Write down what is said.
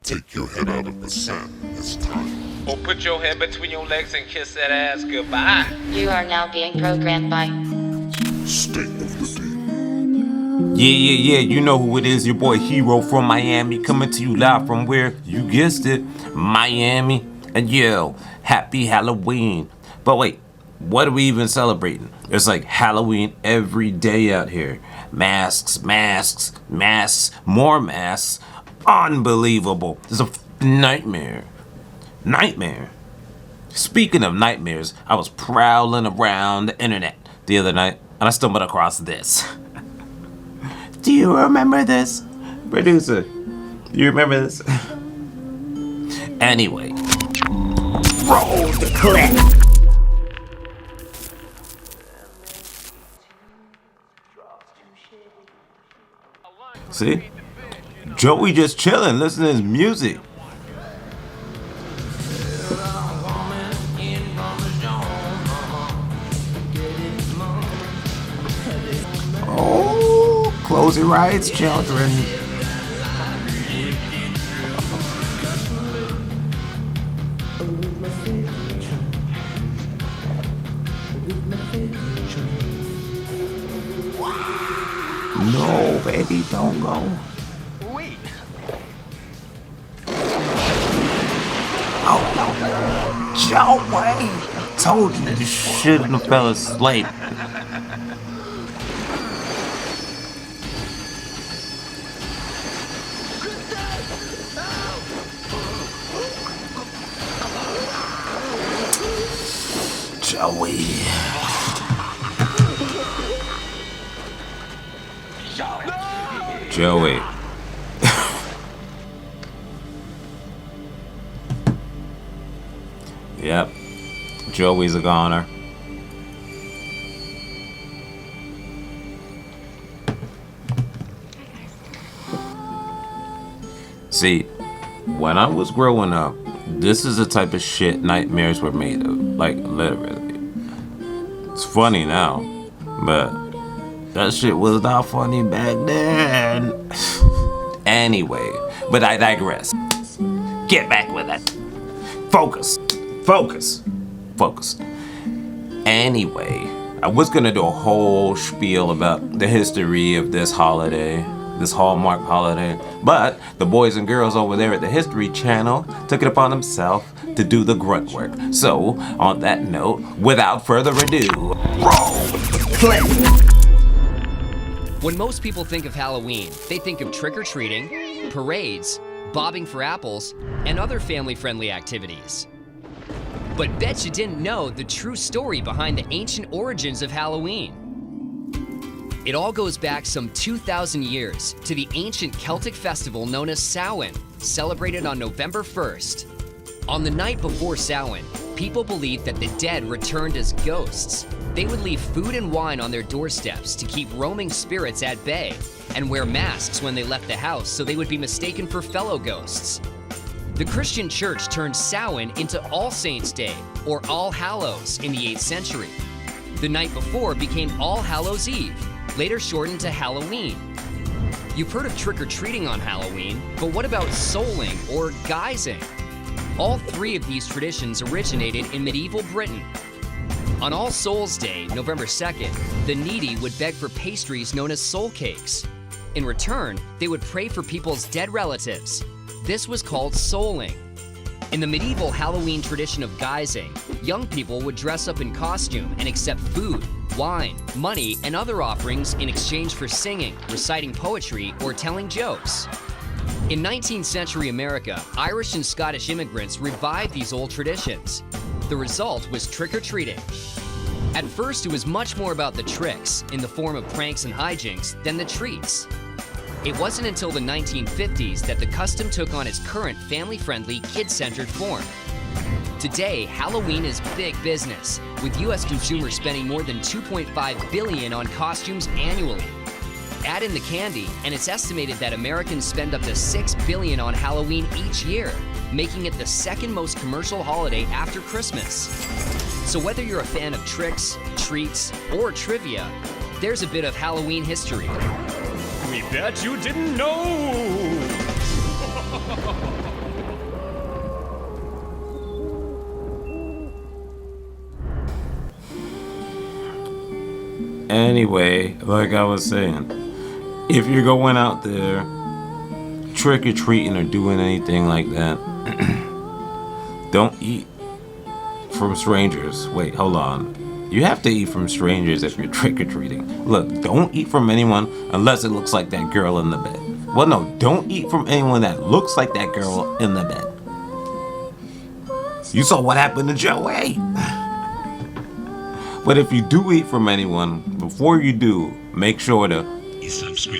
Take your head out of the sand this time. Or put your head between your legs and kiss that ass goodbye. You are now being programmed by State of the day. Yeah, you know who it is, your boy Hero from Miami, coming to you live from where, you guessed it, Miami. And yo, happy Halloween. But wait, what are we even celebrating? It's like Halloween every day out here. Masks, more masks. Unbelievable. It's a nightmare. Speaking of nightmares, I was prowling around the internet the other night and I stumbled across this. Do you remember this? Producer, do you remember this? Anyway, roll the clip. See? Joey just chilling, listening to his music. Oh, close your eyes, children. No, baby, don't go. Wait. Oh no, Joey! Told you shouldn't have fell asleep. Joey. Joey. Yep. Joey's a goner. See, when I was growing up, this is the type of shit nightmares were made of. Like, literally. It's funny now, but that shit was not funny back then. Anyway, but I digress. Get back with it. Focus. Anyway, I was gonna do a whole spiel about the history of this holiday, this Hallmark holiday, but the boys and girls over there at the History Channel took it upon themselves to do the grunt work. So, on that note, without further ado, roll the clip. When most people think of Halloween, they think of trick-or-treating, parades, bobbing for apples, and other family-friendly activities. But bet you didn't know the true story behind the ancient origins of Halloween. It all goes back some 2,000 years to the ancient Celtic festival known as Samhain, celebrated on November 1st. On the night before Samhain, people believed that the dead returned as ghosts. They would leave food and wine on their doorsteps to keep roaming spirits at bay, and wear masks when they left the house so they would be mistaken for fellow ghosts. The Christian church turned Samhain into All Saints' Day, or All Hallows, in the 8th century. The night before became All Hallows' Eve, later shortened to Halloween. You've heard of trick-or-treating on Halloween, but what about souling or guising? All three of these traditions originated in medieval Britain. On All Souls' Day, November 2nd, the needy would beg for pastries known as soul cakes. In return, they would pray for people's dead relatives. This was called souling. In the medieval Halloween tradition of guising, young people would dress up in costume and accept food, wine, money, and other offerings in exchange for singing, reciting poetry, or telling jokes. In 19th century America, Irish and Scottish immigrants revived these old traditions. The result was trick-or-treating. At first, it was much more about the tricks, in the form of pranks and hijinks, than the treats. It wasn't until the 1950s that the custom took on its current family-friendly, kid-centered form. Today, Halloween is big business, with US consumers spending more than $2.5 billion on costumes annually. Add in the candy, and it's estimated that Americans spend up to $6 billion on Halloween each year, making it the second most commercial holiday after Christmas. So whether you're a fan of tricks, treats, or trivia, there's a bit of Halloween history. We bet you didn't know! Anyway, like I was saying, if you're going out there trick-or-treating or doing anything like that, don't eat from strangers. Wait, hold on. You have to eat from strangers if you're trick-or-treating. Look, don't eat from anyone unless it looks like that girl in the bed. Well, no, don't eat from anyone that looks like that girl in the bed. You saw what happened to Joey. But if you do eat from anyone, before you do, make sure to subscribe.